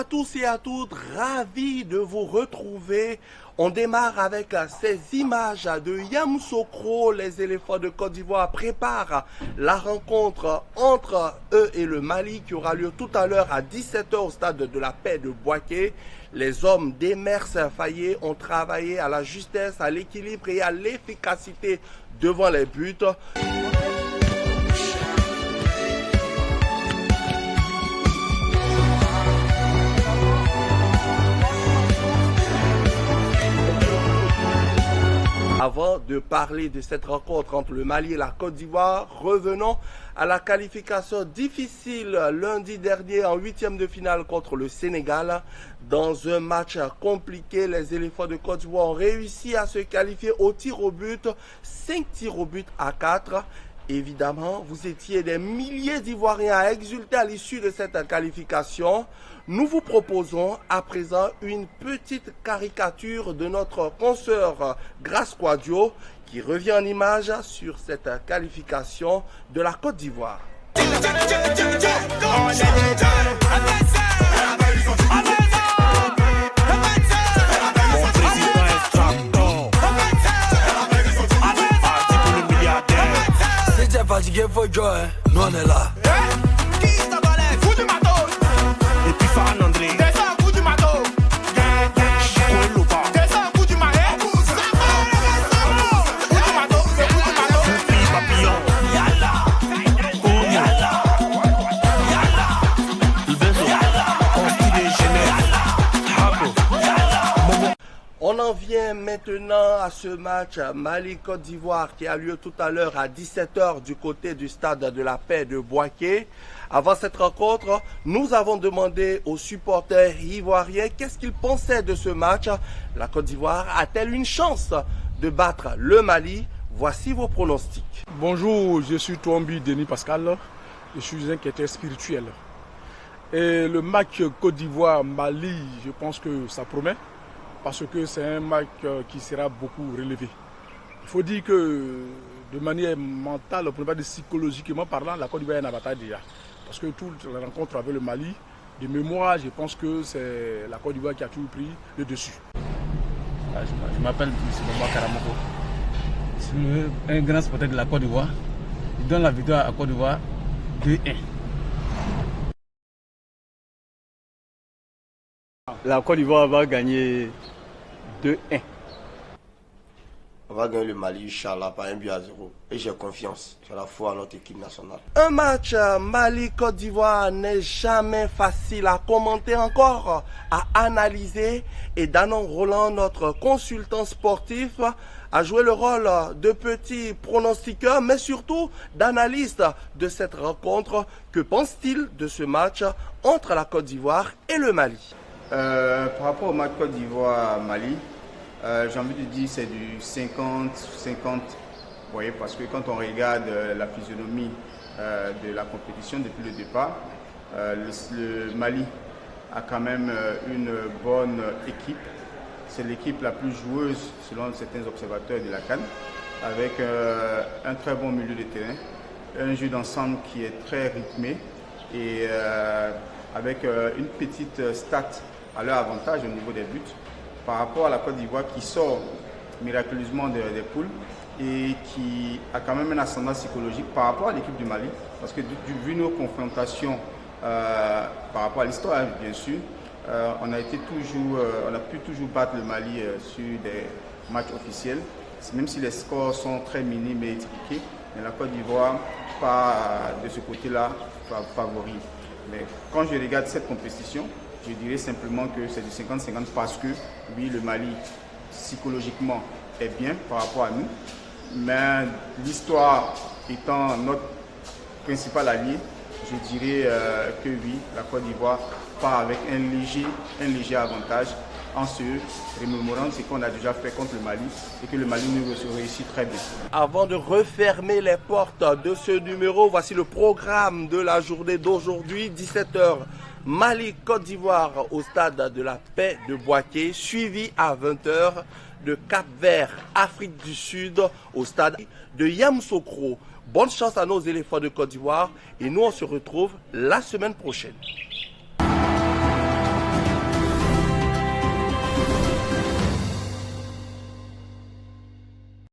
à tous et à toutes, ravi de vous retrouver. On démarre avec ces images de Yamoussoukro. Les éléphants de Côte d'Ivoire préparent la rencontre entre eux et le Mali qui aura lieu tout à l'heure à 17 h au stade de la Paix de Bouaké. Les hommes d'Emers Faye ont travaillé à la justesse, à l'équilibre et à l'efficacité devant les buts. Avant de parler de cette rencontre entre le Mali et la Côte d'Ivoire, revenons à la qualification difficile lundi dernier en huitième de finale contre le Sénégal. Dans un match compliqué, les éléphants de Côte d'Ivoire ont réussi à se qualifier au tir au but, 5 tirs au but à 4. Évidemment, vous étiez des milliers d'Ivoiriens à exulter à l'issue de cette qualification. Nous vous proposons à présent une petite caricature de notre consoeur Grace Quadio qui revient en image sur cette qualification de la Côte d'Ivoire. Fatigué, faut jouer, nous on est là. Qui s'abalait, fou du matos. Et puis Fan André. Descends, fou du matos. Descends, fou du marais. Fou du matos, c'est fou du matos. Foupi papillon. Yalla, Yalla. yalla, Le beso. Consti de Genève. Habo. On en vient maintenant à ce match Mali-Côte d'Ivoire qui a lieu tout à l'heure à 17 h du côté du stade de la Paix de Bouaké. Avant cette rencontre, nous avons demandé aux supporters ivoiriens qu'est-ce qu'ils pensaient de ce match. La Côte d'Ivoire a-t-elle une chance de battre le Mali? Voici vos pronostics. Bonjour, je suis Touambi Denis Pascal, je suis inquiéteur spirituel. Et le match Côte d'Ivoire-Mali, je pense que ça promet. Parce que c'est un match qui sera beaucoup relevé. Il faut dire que de manière mentale, pour ne pas dire psychologiquement parlant, la Côte d'Ivoire est en bataille déjà. Parce que toute la rencontre avec le Mali, de mémoire, je pense que c'est la Côte d'Ivoire qui a toujours pris le dessus. Je m'appelle M. Bamba Karamoko. Je suis un grand supporter de la Côte d'Ivoire. Je donne la victoire à la Côte d'Ivoire 2-1. La Côte d'Ivoire va gagner 2-1. On va gagner le Mali, Inch'Allah, par 1-0. Et j'ai confiance, j'ai la foi à notre équipe nationale. Un match Mali-Côte d'Ivoire n'est jamais facile à commenter, encore à analyser. Et Danon Roland, notre consultant sportif, a joué le rôle de petit pronostiqueur, mais surtout d'analyste de cette rencontre. Que pense-t-il de ce match entre la Côte d'Ivoire et le Mali? Par rapport au match Côte d'Ivoire-Mali, j'ai envie de dire c'est du 50-50. Vous voyez, parce que quand on regarde la physionomie de la compétition depuis le départ, le Mali a quand même une bonne équipe. C'est l'équipe la plus joueuse selon certains observateurs de la CAN, avec un très bon milieu de terrain, un jeu d'ensemble qui est très rythmé et avec une petite stat à leur avantage au niveau des buts par rapport à la Côte d'Ivoire qui sort miraculeusement des poules et qui a quand même un ascendant psychologique par rapport à l'équipe du Mali, parce que vu nos confrontations par rapport à l'histoire bien sûr, on a pu toujours battre le Mali sur des matchs officiels, même si les scores sont très minimes et expliqués, mais la Côte d'Ivoire pas de ce côté-là favori. Mais quand je regarde cette compétition, je dirais simplement que c'est du 50-50 parce que, oui, le Mali, psychologiquement, est bien par rapport à nous. Mais l'histoire étant notre principal allié, je dirais que oui, la Côte d'Ivoire part avec un léger avantage en se remémorant ce qu'on a déjà fait contre le Mali et que le Mali nous réussit très bien. Avant de refermer les portes de ce numéro, voici le programme de la journée d'aujourd'hui, 17 h. Mali-Côte d'Ivoire au stade de la Paix de Bouaké, suivi à 20 h de Cap-Vert, Afrique du Sud, au stade de Yamoussoukro. Bonne chance à nos éléphants de Côte d'Ivoire et nous on se retrouve la semaine prochaine.